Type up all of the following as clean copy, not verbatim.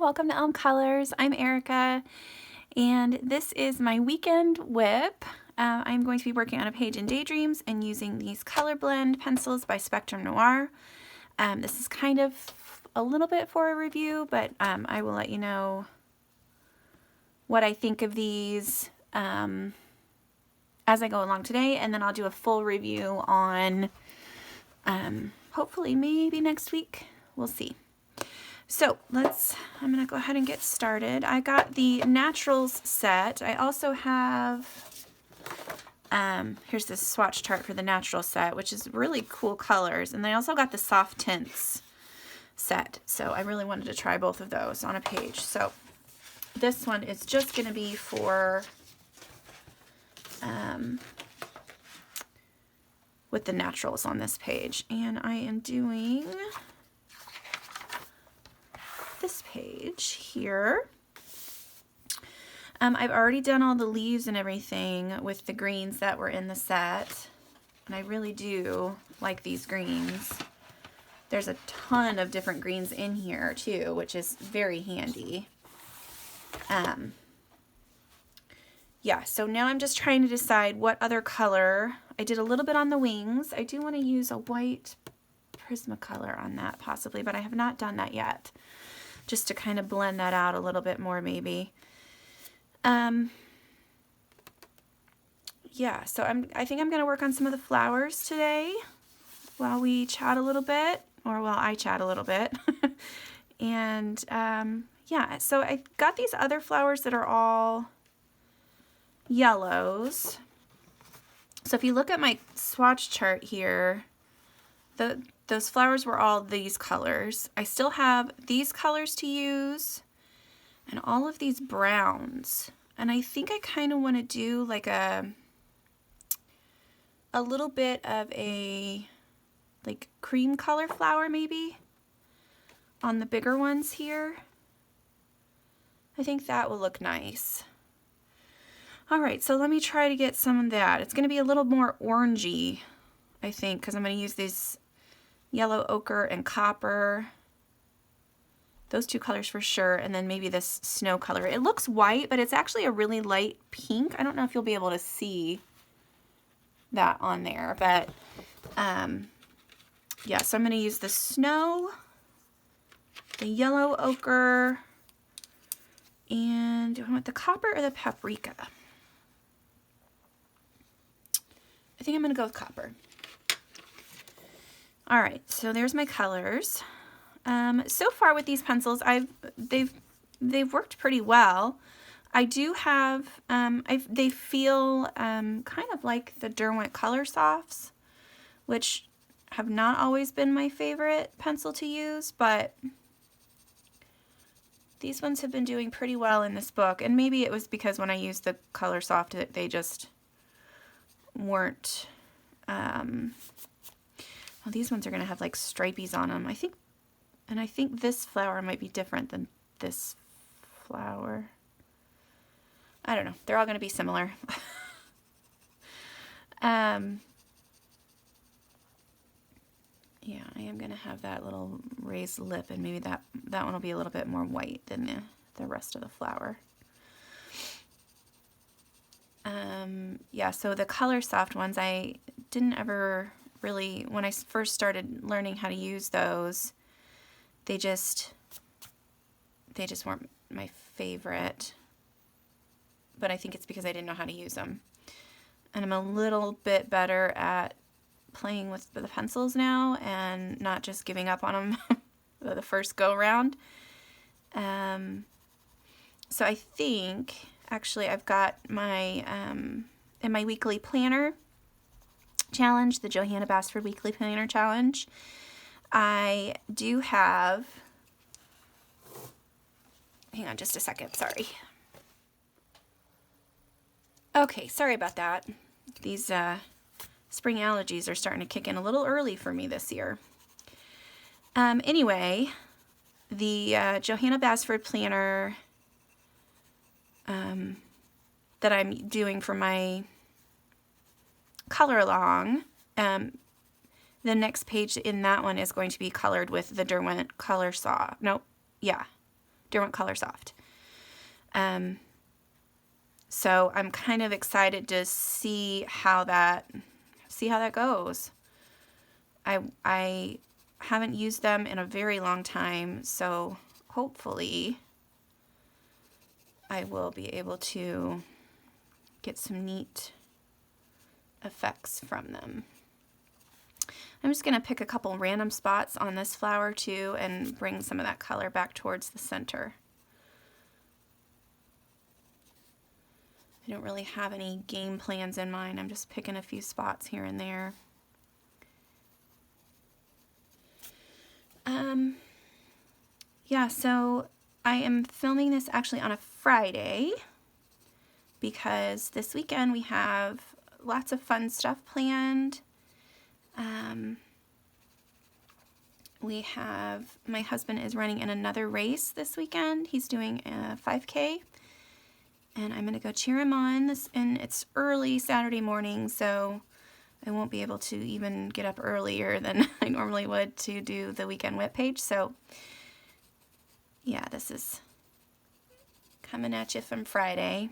welcome to Elm Colors. I'm Erica, and this is my weekend WIP. I'm going to be working on a page in Daydreams and using these color blend pencils by Spectrum Noir. This is kind of a little bit for a review, but I will let you know what I think of these as I go along today, and then I'll do a full review on hopefully maybe next week. We'll see. So I'm going to go ahead and get started. I got the Naturals set. I also have, here's this swatch chart for the Natural set, which is really cool colors. And I also got the Soft Tints set. So I really wanted to try both of those on a page. So this one is just going to be for, with the Naturals on this page. And I am doing this page here. I've already done all the leaves and everything with the greens that were in the set, and I really do like these greens. There's a ton of different greens in here too, which is very handy. Yeah, so now I'm just trying to decide what other color. I did a little bit on the wings. I do want to use a white Prismacolor on that possibly, but I have not done that yet. Just to kind of blend that out a little bit more maybe. Yeah, so I think I'm going to work on some of the flowers today while we chat a little bit, or while I chat a little bit. And yeah, so I got these other flowers that are all yellows. So if you look at my swatch chart here, those flowers were all these colors. I still have these colors to use and all of these browns. And I think I kind of want to do like a little bit of a like cream color flower maybe on the bigger ones here. I think that will look nice. All right, so let me try to get some of that. It's going to be a little more orangey, I think, because I'm going to use these yellow ochre and copper. Those two colors for sure, and then maybe this snow color. It looks white, but it's actually a really light pink. I don't know if you'll be able to see that on there, but yeah, so I'm going to use the snow, the yellow ochre, and do I want the copper or the paprika? I think I'm going to go with copper. All right, so there's my colors. So far with these pencils, they've worked pretty well. I do have, they feel kind of like the Derwent Color Softs, which have not always been my favorite pencil to use, but these ones have been doing pretty well in this book. And maybe it was because when I used the Color Soft that they just weren't, well, these ones are going to have like stripies on them, I think, and I think this flower might be different than this flower. I don't know. They're all going to be similar. Yeah, I am going to have that little raised lip, and maybe that one will be a little bit more white than the rest of the flower. Yeah, so the Color Soft ones, I didn't ever really, when I first started learning how to use those, they just weren't my favorite, but I think it's because I didn't know how to use them. And I'm a little bit better at playing with the pencils now and not just giving up on them the first go round. So I think, actually, I've got my, in my weekly planner challenge, the Johanna Basford Weekly Planner Challenge, I do have, hang on just a second, sorry. Okay, sorry about that. These spring allergies are starting to kick in a little early for me this year. Anyway, the Johanna Basford Planner that I'm doing for my color along, the next page in that one is going to be colored with the Derwent Color Soft. Derwent Color Soft. So I'm kind of excited to see how that goes. I haven't used them in a very long time, so hopefully I will be able to get some neat effects from them. I'm just going to pick a couple random spots on this flower too and bring some of that color back towards the center. I don't really have any game plans in mind. I'm just picking a few spots here and there. Yeah, so I am filming this actually on a Friday because this weekend we have lots of fun stuff planned. My husband is running in another race this weekend. He's doing a 5K, and I'm going to go cheer him on. And it's early Saturday morning, so I won't be able to even get up earlier than I normally would to do the Weekend WIP page. So yeah, this is coming at you from Friday.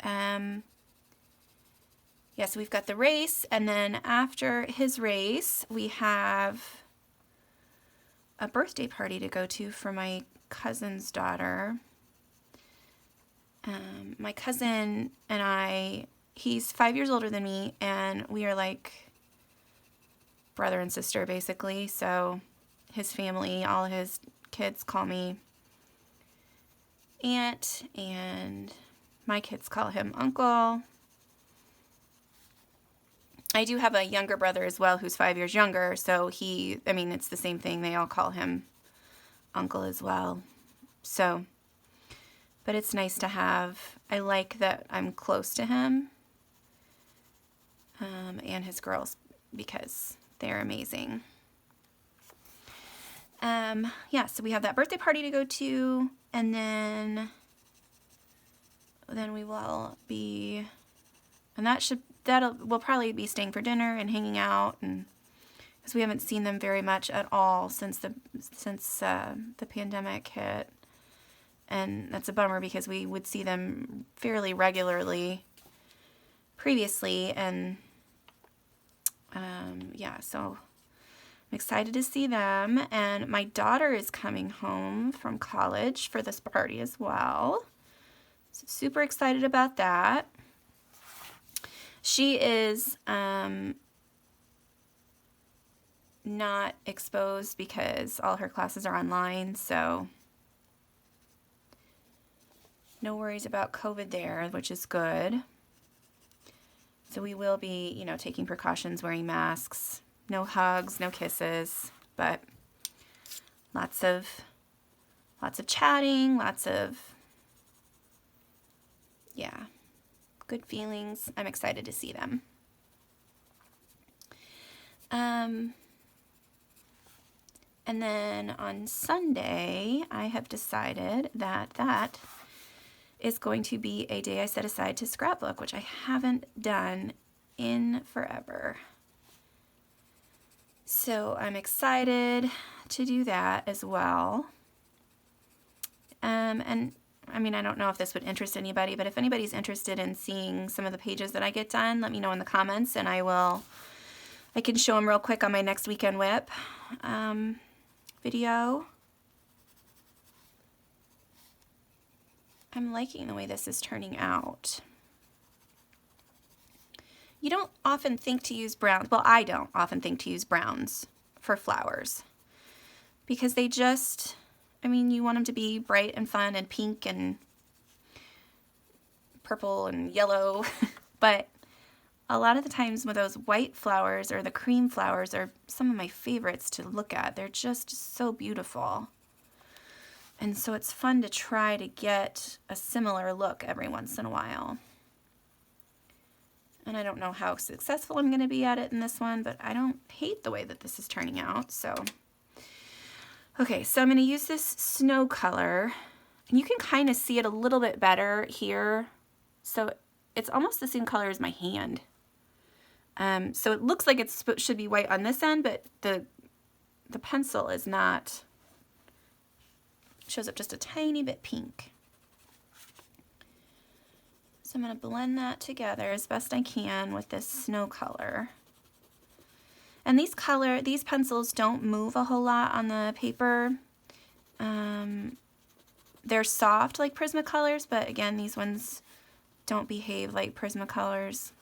Yeah, so we've got the race, and then after his race, we have a birthday party to go to for my cousin's daughter. My cousin and I, he's 5 years older than me, and we are like brother and sister, basically. So his family, all his kids call me Aunt, and my kids call him Uncle. I do have a younger brother as well who's 5 years younger, so it's the same thing. They all call him Uncle as well. So, but it's nice to have, I like that I'm close to him and his girls because they're amazing. Yeah, so we have that birthday party to go to, and then we will be, and we'll probably be staying for dinner and hanging out, and because we haven't seen them very much at all since the pandemic hit, and that's a bummer because we would see them fairly regularly previously, and yeah, so I'm excited to see them, and my daughter is coming home from college for this party as well. So super excited about that. She is not exposed because all her classes are online, so no worries about COVID there, which is good. So we will be, taking precautions, wearing masks, no hugs, no kisses, but lots of chatting, good feelings. I'm excited to see them. And then on Sunday, I have decided that is going to be a day I set aside to scrapbook, which I haven't done in forever. So I'm excited to do that as well. And I don't know if this would interest anybody, but if anybody's interested in seeing some of the pages that I get done, let me know in the comments, and I can show them real quick on my next Weekend WIP video. I'm liking the way this is turning out. You don't often think to use browns. Well, I don't often think to use browns for flowers because they just, you want them to be bright and fun and pink and purple and yellow, but a lot of the times with those white flowers or the cream flowers are some of my favorites to look at. They're just so beautiful. And so it's fun to try to get a similar look every once in a while. And I don't know how successful I'm going to be at it in this one, but I don't hate the way that this is turning out. So, okay, so I'm going to use this snow color. And you can kind of see it a little bit better here. So it's almost the same color as my hand. So it looks like it should be white on this end, but the pencil is not shows up just a tiny bit pink. So I'm going to blend that together as best I can with this snow color. And these pencils don't move a whole lot on the paper. They're soft like Prismacolors, but again, these ones don't behave like Prismacolors.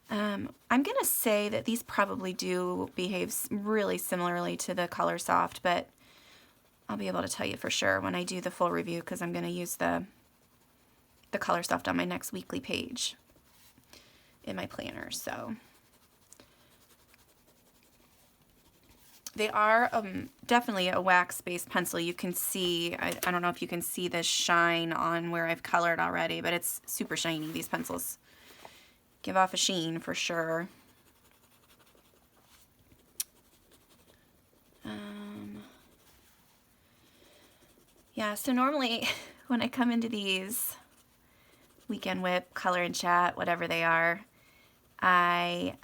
I'm going to say that these probably do behave really similarly to the Color Soft, but I'll be able to tell you for sure when I do the full review, because I'm going to use the Color Soft on my next weekly page in my planner. So they are definitely a wax-based pencil. You can see, I don't know if you can see the shine on where I've colored already, but it's super shiny. These pencils give off a sheen for sure. Yeah, so normally when I come into these Weekend WIP, Color and Chat, whatever they are, I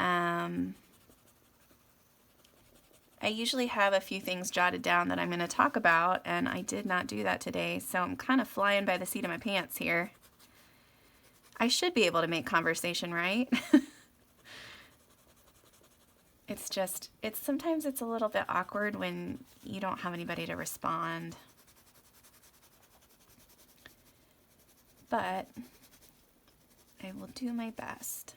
usually have a few things jotted down that I'm going to talk about, and I did not do that today, so I'm kind of flying by the seat of my pants here. I should be able to make conversation, right? It's just, sometimes it's a little bit awkward when you don't have anybody to respond. But I will do my best.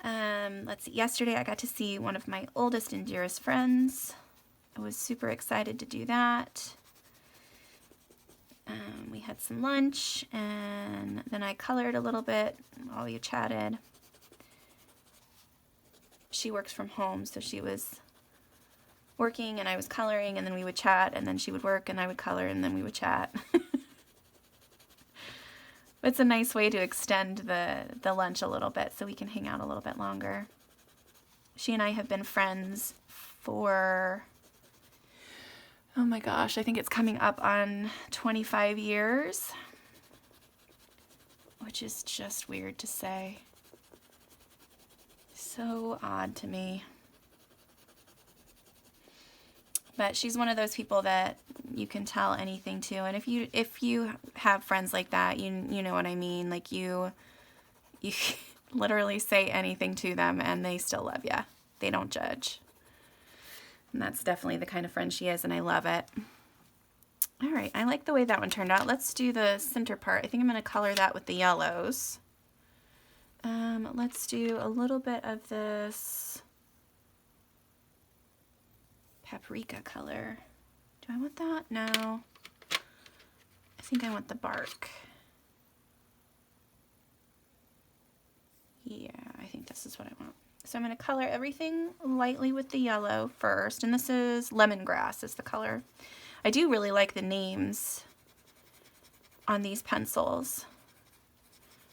Let's see, yesterday I got to see one of my oldest and dearest friends. I was super excited to do that. We had some lunch, and then I colored a little bit while we chatted. She works from home, so she was working and I was coloring, and then we would chat, and then she would work and I would color, and then we would chat. It's a nice way to extend the lunch a little bit so we can hang out a little bit longer. She and I have been friends for, oh my gosh, I think it's coming up on 25 years, which is just weird to say. So odd to me. But she's one of those people that you can tell anything to, and if you have friends like that, you know what I mean. Like you literally say anything to them, and they still love you. They don't judge, and that's definitely the kind of friend she is, and I love it. All right, I like the way that one turned out. Let's do the center part. I think I'm going to color that with the yellows. Let's do a little bit of this paprika color. Do I want that? No. I think I want the bark. Yeah, I think this is what I want. So I'm going to color everything lightly with the yellow first, and this is lemongrass is the color. I do really like the names on these pencils.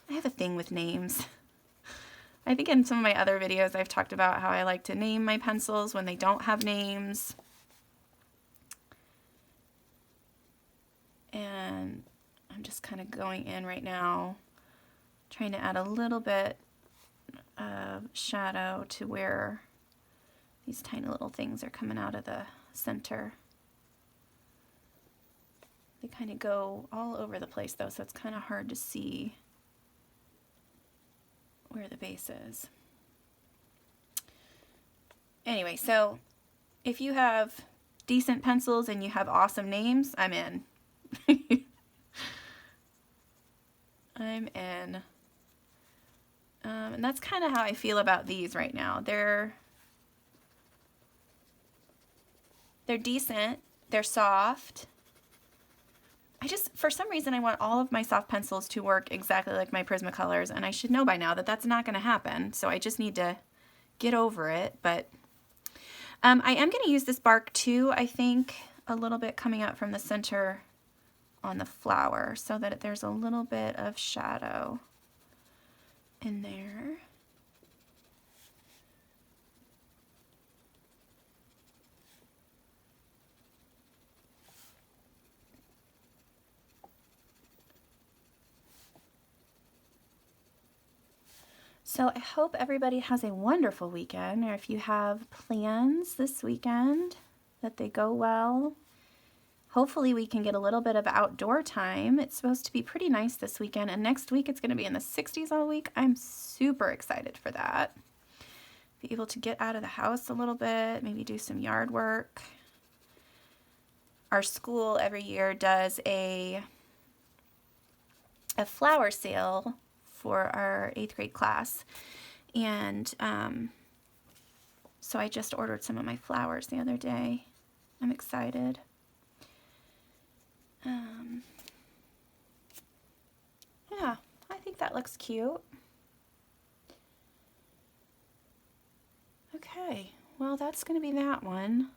I have a thing with names. I think in some of my other videos I've talked about how I like to name my pencils when they don't have names. And I'm just kind of going in right now, trying to add a little bit of shadow to where these tiny little things are coming out of the center. They kind of go all over the place though, so it's kind of hard to see where the base is. Anyway, so if you have decent pencils and you have awesome names, I'm in. I'm in. And that's kind of how I feel about these right now. They're decent. They're soft. For some reason, I want all of my soft pencils to work exactly like my Prismacolors, and I should know by now that that's not going to happen, so I just need to get over it. But I am going to use this bark too, I think, a little bit coming out from the center on the flower so that there's a little bit of shadow in there. So I hope everybody has a wonderful weekend, or if you have plans this weekend, that they go well. hopefully we can get a little bit of outdoor time. It's supposed to be pretty nice this weekend, and next week it's going to be in the 60s all week. I'm super excited for that. Be able to get out of the house a little bit, maybe do some yard work. Our school every year does a flower sale for our 8th grade class, and so I just ordered some of my flowers the other day. I'm excited. Yeah, I think that looks cute. Okay, well that's going to be that one.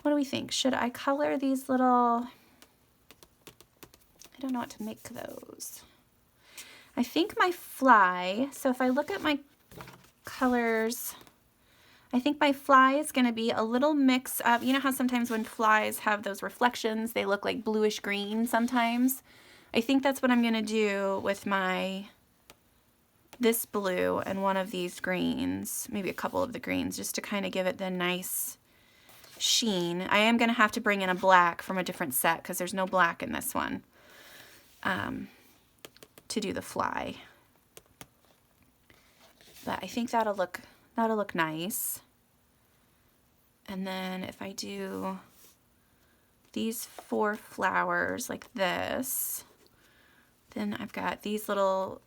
What do we think? Should I color these little... I don't know what to make those. I think my fly, so if I look at my colors, I think my fly is going to be a little mix of, you know how sometimes when flies have those reflections, they look like bluish green sometimes? I think that's what I'm going to do with this blue and one of these greens, maybe a couple of the greens, just to kind of give it the nice sheen. I am going to have to bring in a black from a different set because there's no black in this one to do the fly. But I think that'll look nice. And then if I do these 4 flowers like this, then I've got these little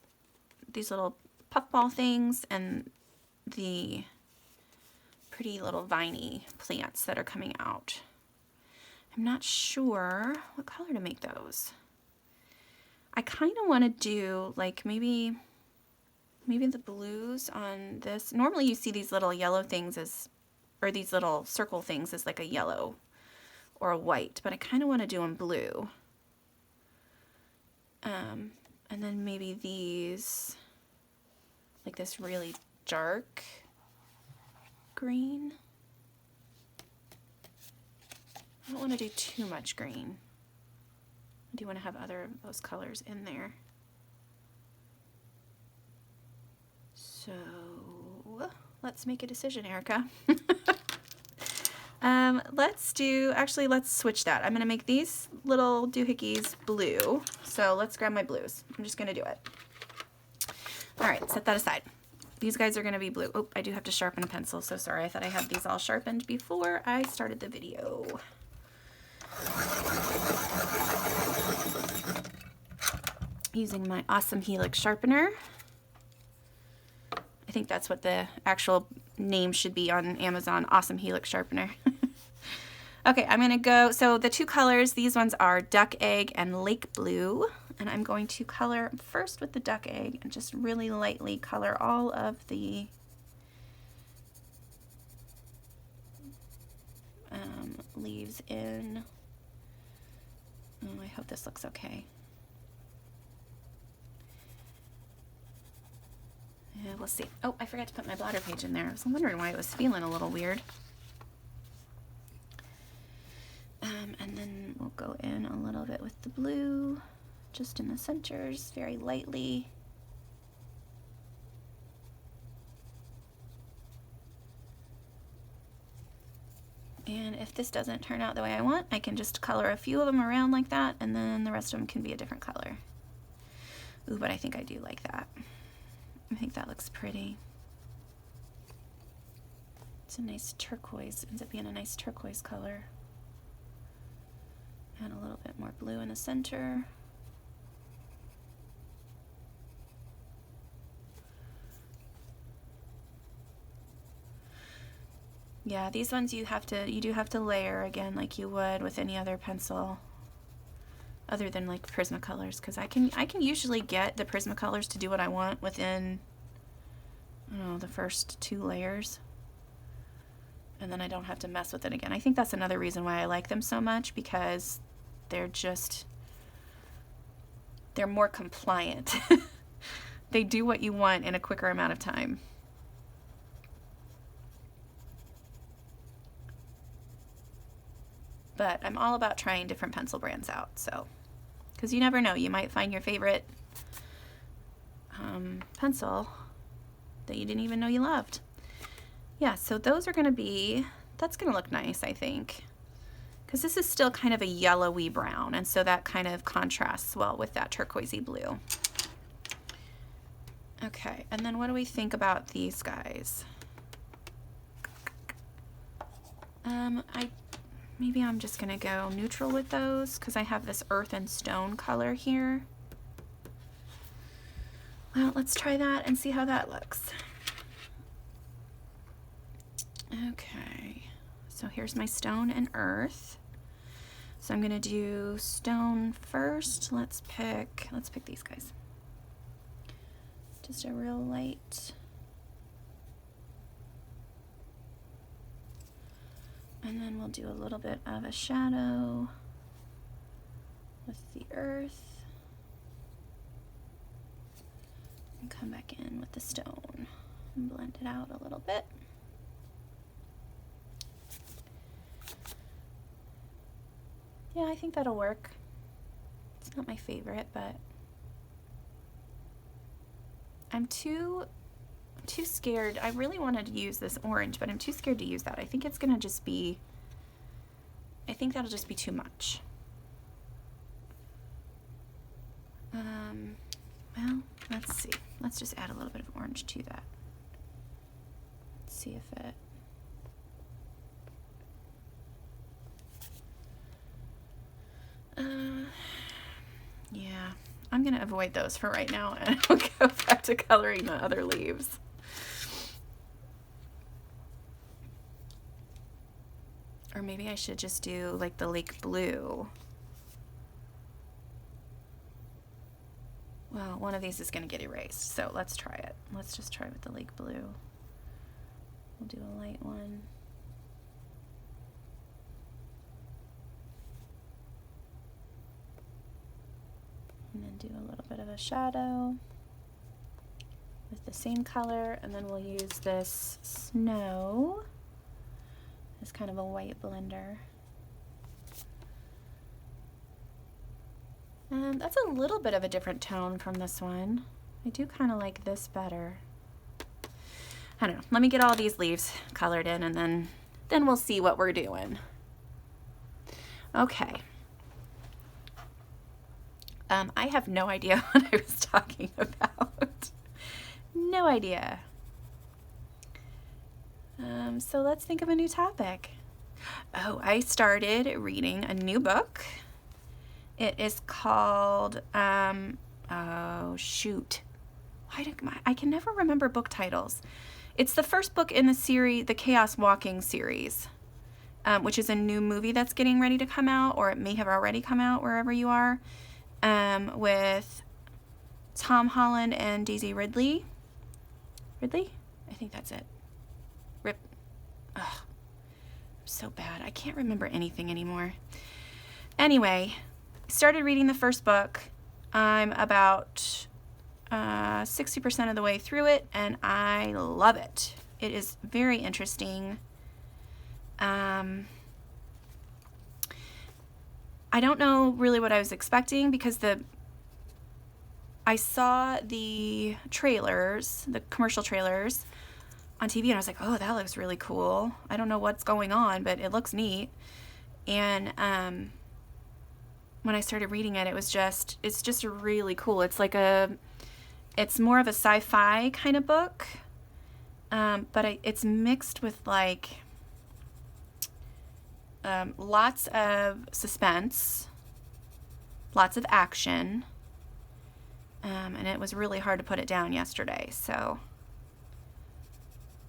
puffball things and the pretty little viney plants that are coming out. I'm not sure what color to make those. I kind of want to do like maybe the blues on this. Normally you see these little yellow things or these little circle things as like a yellow or a white, but I kind of want to do them blue. And then maybe these, like this really dark green. I don't want to do too much green. I do want to have other of those colors in there. So let's make a decision, Erica. Let's switch that. I'm going to make these little doohickeys blue. So let's grab my blues. I'm just going to do it. All right, set that aside. These guys are going to be blue. Oh, I do have to sharpen a pencil. So sorry. I thought I had these all sharpened before I started the video. Using my Awesome Helix sharpener. I think that's what the actual name should be on Amazon, Awesome Helix sharpener. Okay, I'm going to go, so the 2 colors, these ones are Duck Egg and Lake Blue. And I'm going to color first with the Duck Egg and just really lightly color all of the leaves in. Oh, I hope this looks okay. Yeah, we'll see. Oh, I forgot to put my blotter page in there. I was wondering why it was feeling a little weird. And then we'll go in a little bit with the blue, just in the centers, very lightly. And if this doesn't turn out the way I want, I can just color a few of them around like that, and then the rest of them can be a different color. Ooh, but I think I do like that. I think that looks pretty. It's a nice turquoise, ends up being a nice turquoise color. Add a little bit more blue in the center. Yeah, these ones you do have to layer again like you would with any other pencil other than like Prismacolors, because I can usually get the Prismacolors to do what I want within, I don't know, the first 2 layers. And then I don't have to mess with it again. I think that's another reason why I like them so much, because they're more compliant. They do what you want in a quicker amount of time. But I'm all about trying different pencil brands out, so, because you never know, you might find your favorite pencil that you didn't even know you loved. Yeah, so those are going to be, that's going to look nice, I think. because this is still kind of a yellowy brown, and so that kind of contrasts well with that turquoisey blue. Okay, and then what do we think about these guys? Maybe I'm just gonna go neutral with those because I have this earth and stone color here. Well, let's try that and see how that looks. Okay, so here's my stone and earth. So I'm gonna do stone first. Let's pick these guys. Just a real light. And then we'll do a little bit of a shadow with the earth. And come back in with the stone and blend it out a little bit. Yeah, I think that'll work. It's not my favorite, but I'm too scared. I really wanted to use this orange, but I'm too scared to use that. I think it's gonna just be, I think that'll just be too much. Well, let's see. Let's just add a little bit of orange to that. Let's see if it, yeah, I'm gonna avoid those for right now and I'll go back to coloring the other leaves. Or maybe I should just do like the lake blue. Well, one of these is gonna get erased, so let's try it. Let's just try with the lake blue. We'll do a light one. And then do a little bit of a shadow with the same color, and then we'll use this snow as kind of a white blender. And that's a little bit of a different tone from this one. I do kind of like this better. I don't know. Let me get all these leaves colored in, and then we'll see what we're doing. Okay. I have no idea what I was talking about. No idea. So let's think of a new topic. Oh, I started reading a new book. It is called, oh shoot. I can never remember book titles. It's the first book in the series, the Chaos Walking series, which is a new movie that's getting ready to come out, or it may have already come out wherever you are. With Tom Holland and Daisy Ridley. Ridley? I think that's it. Ugh. I'm so bad. I can't remember anything anymore. Anyway, started reading the first book. I'm about 60% of the way through it, and I love it. It is very interesting. I don't know really what I was expecting because I saw the trailers, the commercial trailers on TV, and I was like, oh, that looks really cool. I don't know what's going on, but it looks neat. And when I started reading it, it's just really cool. It's like it's more of a sci-fi kind of book, but it's mixed with like lots of suspense, lots of action, and it was really hard to put it down yesterday, so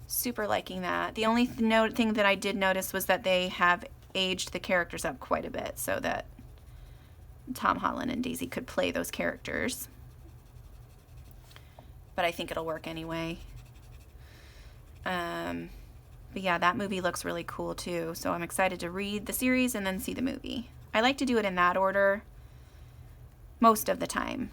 super liking that. The only thing that I did notice was that they have aged the characters up quite a bit so that Tom Holland and Daisy could play those characters, but I think it'll work anyway. But yeah, that movie looks really cool too, so I'm excited to read the series and then see the movie. I like to do it in that order most of the time.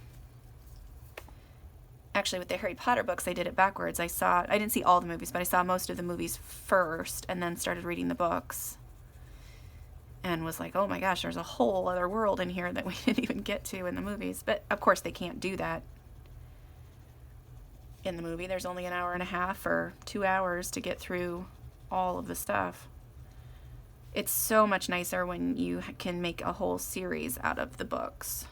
Actually, with the Harry Potter books, I did it backwards. I didn't see all the movies, but I saw most of the movies first and then started reading the books. And was like, oh my gosh, there's a whole other world in here that we didn't even get to in the movies. But of course, they can't do that in the movie. There's only an hour and a half or 2 hours to get through all of the stuff. it's so much nicer when you can make a whole series out of the books.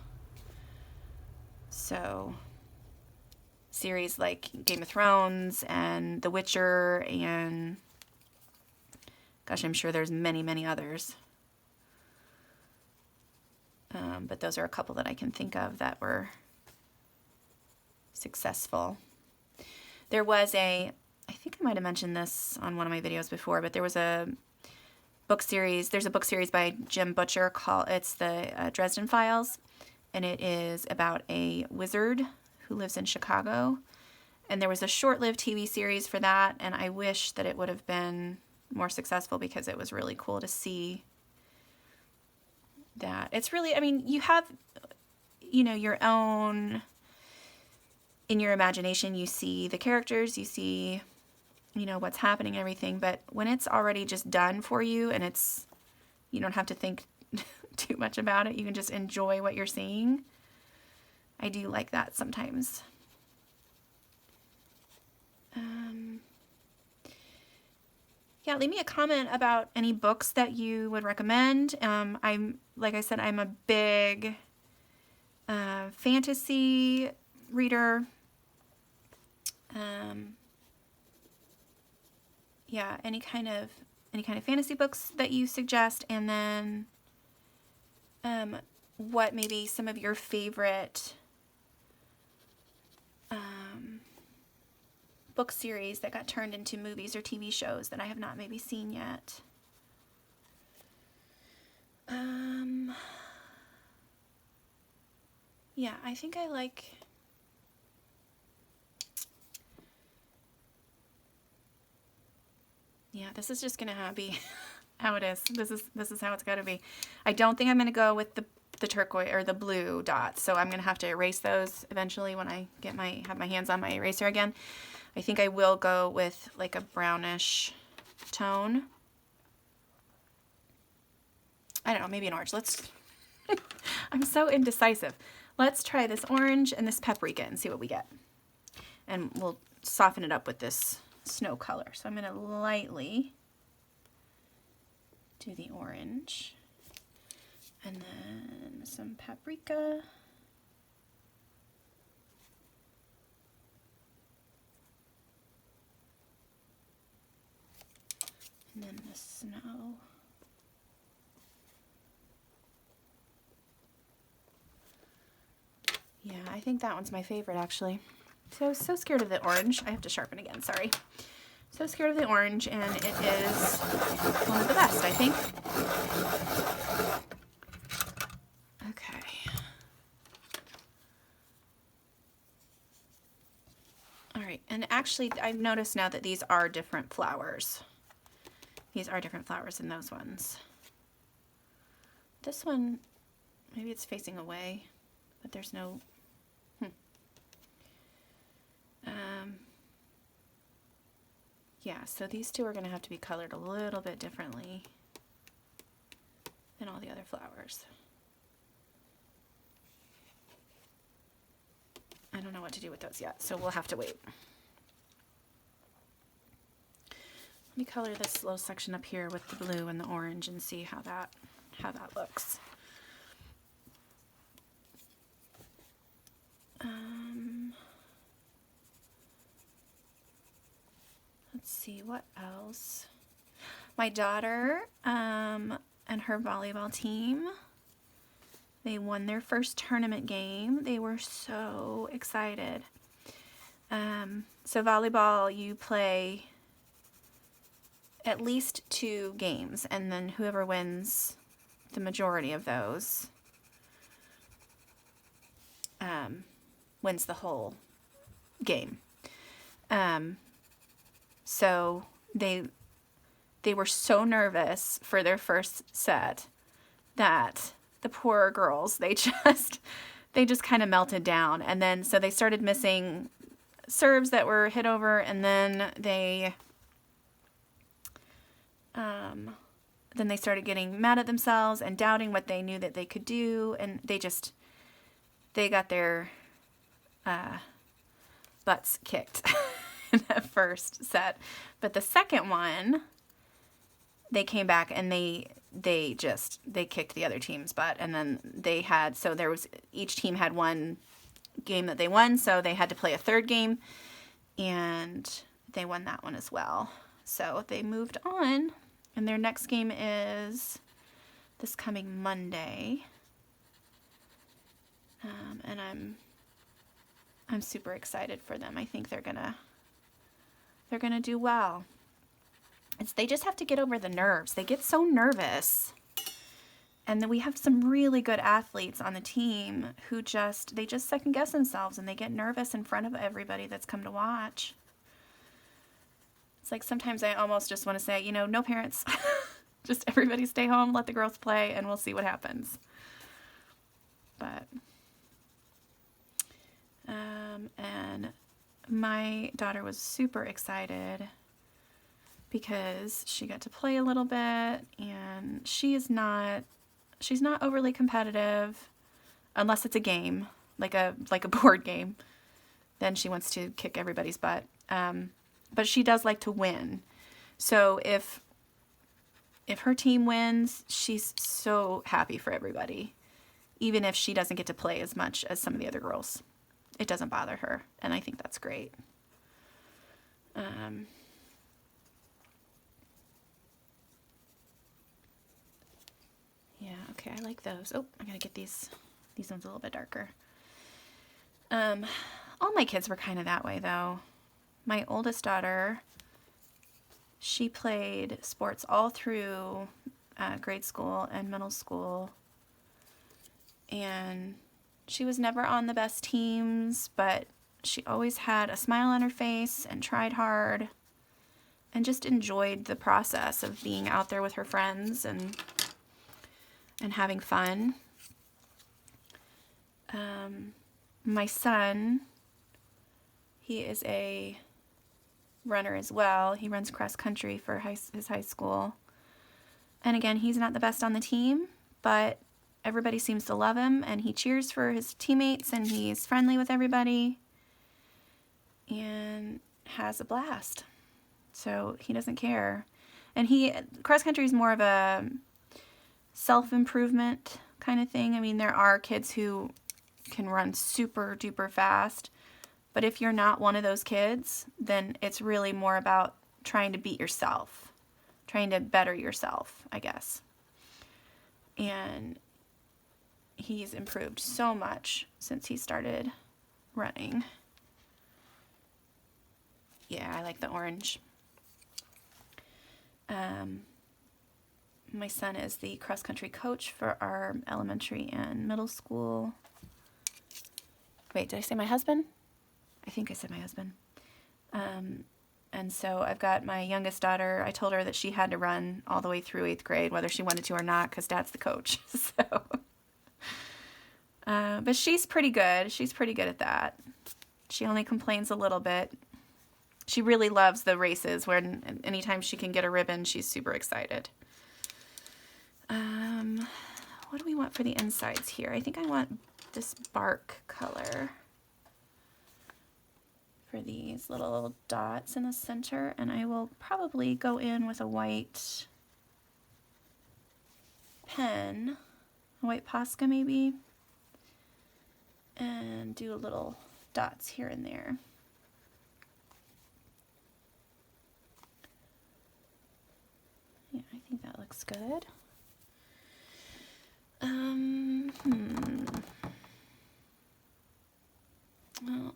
So series like Game of Thrones and The Witcher, and gosh, I'm sure there's many, many others. But those are a couple that I can think of that were successful. There was I think I might have mentioned this on one of my videos before, but there was a book series. There's a book series by Jim Butcher it's the Dresden Files, and it is about a wizard who lives in Chicago. And there was a short-lived TV series for that, and I wish that it would have been more successful because it was really cool to see that. It's really, I mean, you have, your own, in your imagination, you see the characters, you see, what's happening and everything, but when it's already just done for you and you don't have to think too much about it, you can just enjoy what you're seeing. I do like that sometimes. Yeah, leave me a comment about any books that you would recommend. Like I said, I'm a big fantasy reader. Yeah, any kind of fantasy books that you suggest, and then what maybe some of your favorite book series that got turned into movies or TV shows that I have not maybe seen yet. Yeah, I think I like... Yeah, this is just gonna be how it is. This is how it's gotta be. I don't think I'm gonna go with the turquoise or the blue dots, so I'm gonna have to erase those eventually when I have my hands on my eraser again. I think I will go with like a brownish tone. I don't know, maybe an orange. I'm so indecisive. Let's try this orange and this paprika and see what we get. And we'll soften it up with this snow color. So I'm going to lightly do the orange and then some paprika. And then the snow. Yeah, I think that one's my favorite actually. So scared of the orange. I have to sharpen again, sorry. So scared of the orange, and it is one of the best, I think. Okay. All right, and actually I've noticed now that these are different flowers. These are different flowers than those ones. This one, maybe it's facing away, but there's no... Yeah, so these two are going to have to be colored a little bit differently than all the other flowers. I don't know what to do with those yet, so we'll have to wait. Let me color this little section up here with the blue and the orange and see how that looks. Let's see, what else? My daughter and her volleyball team, they won their first tournament game. They were so excited. So volleyball, you play at least 2 games, and then whoever wins the majority of those wins the whole game. So they were so nervous for their first set that the poor girls, they just kind of melted down. And then so they started missing serves that were hit over, and then they started getting mad at themselves and doubting what they knew that they could do, and they got their butts kicked in that first set. But the second one, they came back and they kicked the other team's butt. And then each team had one game that they won, so they had to play a third game, and they won that one as well. So they moved on, and their next game is this coming Monday. And I'm super excited for them. I think they're gonna do well. They just have to get over the nerves. They get so nervous. And then we have some really good athletes on the team who they just second guess themselves, and they get nervous in front of everybody that's come to watch. It's like sometimes I almost just want to say, no parents. Just everybody stay home, let the girls play, and we'll see what happens. But, and my daughter was super excited because she got to play a little bit, and she's not overly competitive unless it's a game, like a board game. Then she wants to kick everybody's butt. But she does like to win. So if her team wins, she's so happy for everybody. Even if she doesn't get to play as much as some of the other girls. It doesn't bother her, and I think that's great. Yeah, okay, I like those. Oh, I gotta get these ones a little bit darker. All my kids were kind of that way, though. My oldest daughter, she played sports all through grade school and middle school, and she was never on the best teams, but she always had a smile on her face and tried hard and just enjoyed the process of being out there with her friends and having fun. My son, he is a runner as well. He runs cross country for his high school. And again, he's not the best on the team, but everybody seems to love him, and he cheers for his teammates, and he's friendly with everybody and has a blast. So he doesn't care. And cross country is more of a self-improvement kind of thing. I mean, there are kids who can run super duper fast, but if you're not one of those kids, then it's really more about trying to beat yourself, trying to better yourself, I guess. And he's improved so much since he started running. Yeah, I like the orange. My son is the cross-country coach for our elementary and middle school. Wait, did I say my husband? I think I said my husband. And so I've got my youngest daughter. I told her that she had to run all the way through 8th grade, whether she wanted to or not, because Dad's the coach. So, but she's pretty good. She's pretty good at that. She only complains a little bit. She really loves the races, where anytime she can get a ribbon, she's super excited. What do we want for the insides here? I think I want this bark color for these little dots in the center, and I will probably go in with a white pen, a white Posca maybe, and do little dots here and there. Yeah, I think that looks good. Well,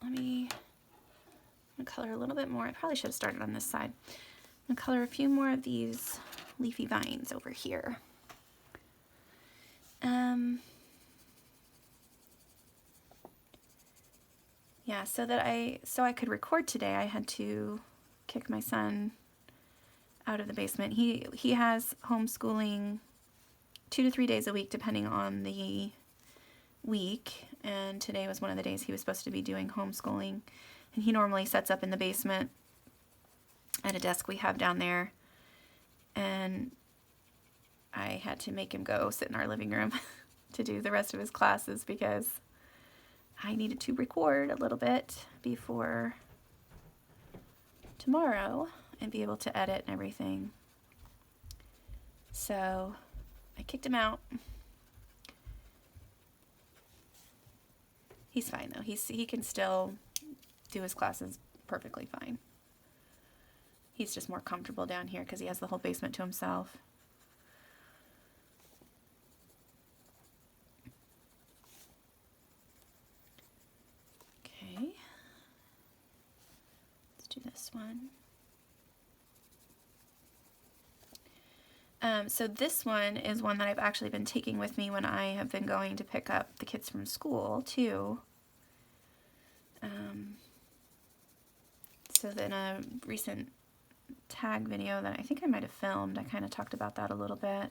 let me color a little bit more. I probably should have started on this side. I'm going to color a few more of these leafy vines over here. Yeah, so I could record today, I had to kick my son out of the basement. He has homeschooling 2 to 3 days a week, depending on the week, and today was one of the days he was supposed to be doing homeschooling, and he normally sets up in the basement at a desk we have down there, and I had to make him go sit in our living room to do the rest of his classes because I needed to record a little bit before tomorrow and be able to edit and everything. So I kicked him out. He's fine though. He can still do his classes perfectly fine. He's just more comfortable down here because he has the whole basement to himself. Okay. Let's do this one. So this one is one that I've actually been taking with me when I have been going to pick up the kids from school too. So in a recent tag video that I think I might have filmed, I kind of talked about that a little bit.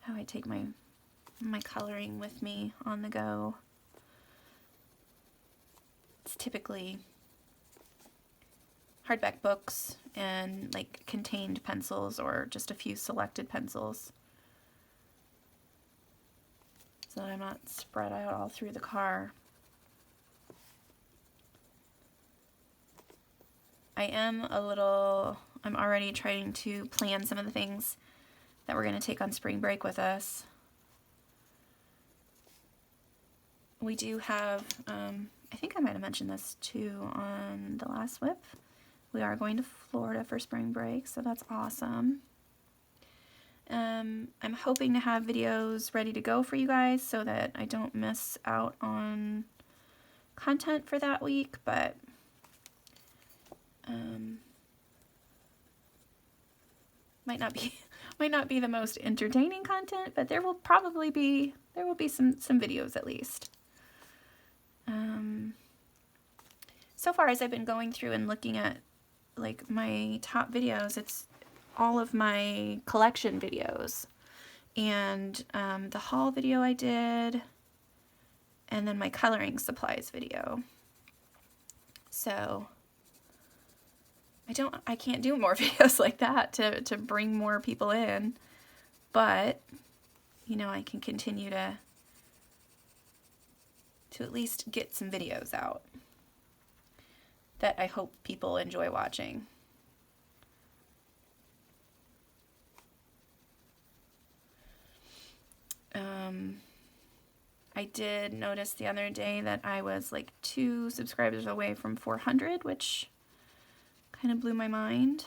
How I take my coloring with me on the go. It's typically hardback books and like contained pencils or just a few selected pencils, so that I'm not spread out all through the car. I'm already trying to plan some of the things that we're going to take on spring break with us. We do have, I think I might have mentioned this too on the last WIP. We are going to Florida for spring break, so that's awesome. I'm hoping to have videos ready to go for you guys so that I don't miss out on content for that week, but might not be the most entertaining content, but there will be some videos at least. So far as I've been going through and looking at like my top videos, it's all of my collection videos, and the haul video I did, and then my coloring supplies video. So I can't do more videos like that to bring more people in, but you know, I can continue to at least get some videos out that I hope people enjoy watching. I did notice the other day that I was like 2 subscribers away from 400, which kind of blew my mind.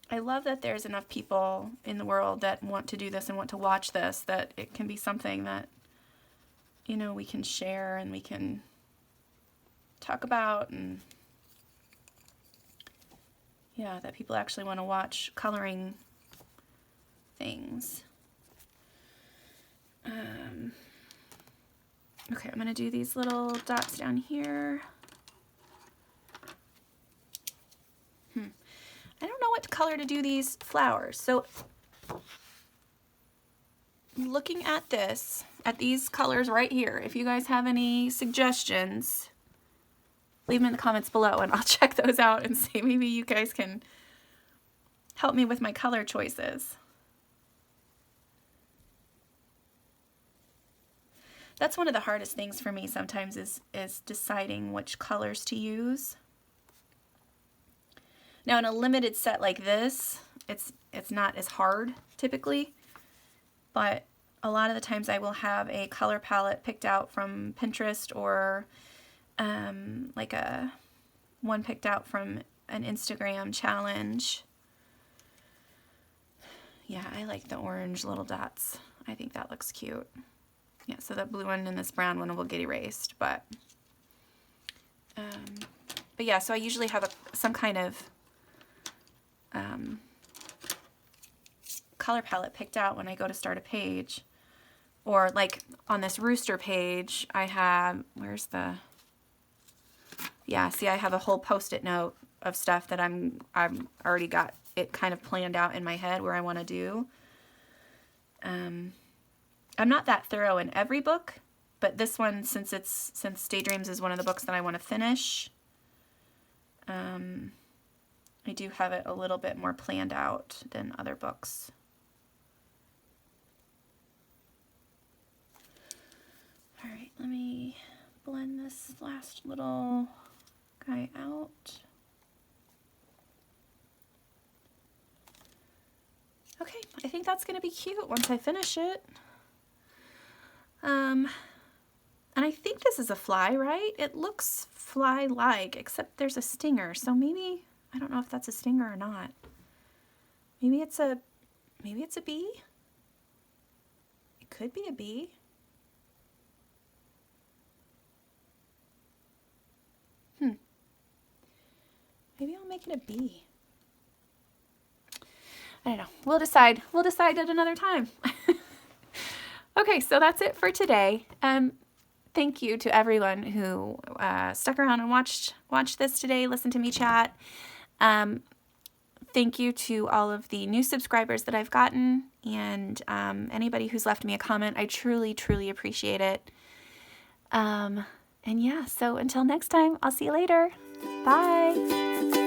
I love that there's enough people in the world that want to do this and want to watch this, that it can be something that, you know, we can share and we can talk about, and yeah, that people actually want to watch coloring things. Okay, I'm going to do these little dots down here. I don't know what color to do these flowers. So looking at these colors right here, if you guys have any suggestions, leave them in the comments below and I'll check those out and see, maybe you guys can help me with my color choices. That's one of the hardest things for me sometimes is deciding which colors to use. Now in a limited set like this, it's not as hard typically, but a lot of the times I will have a color palette picked out from Pinterest, or like one picked out from an Instagram challenge. Yeah, I like the orange little dots. I think that looks cute. Yeah, so that blue one and this brown one will get erased, but yeah, so I usually have some kind of color palette picked out when I go to start a page. Or like on this rooster page, I have, yeah, see, I have a whole post-it note of stuff that I've already got it kind of planned out in my head where I want to do. I'm not that thorough in every book, but this one, since Daydreams is one of the books that I want to finish, I do have it a little bit more planned out than other books. All right, let me blend this last little guy out. Okay, I think that's going to be cute once I finish it. And I think this is a fly, right? It looks fly-like, except there's a stinger. So maybe, I don't know if that's a stinger or not. Maybe it's a bee? It could be a bee. Maybe I'll make it a bee. I don't know. We'll decide. We'll decide at another time. Okay, so that's it for today. Thank you to everyone who stuck around and watched this today, listened to me chat. Thank you to all of the new subscribers that I've gotten, and anybody who's left me a comment. I truly, truly appreciate it. And yeah, so until next time, I'll see you later. Bye.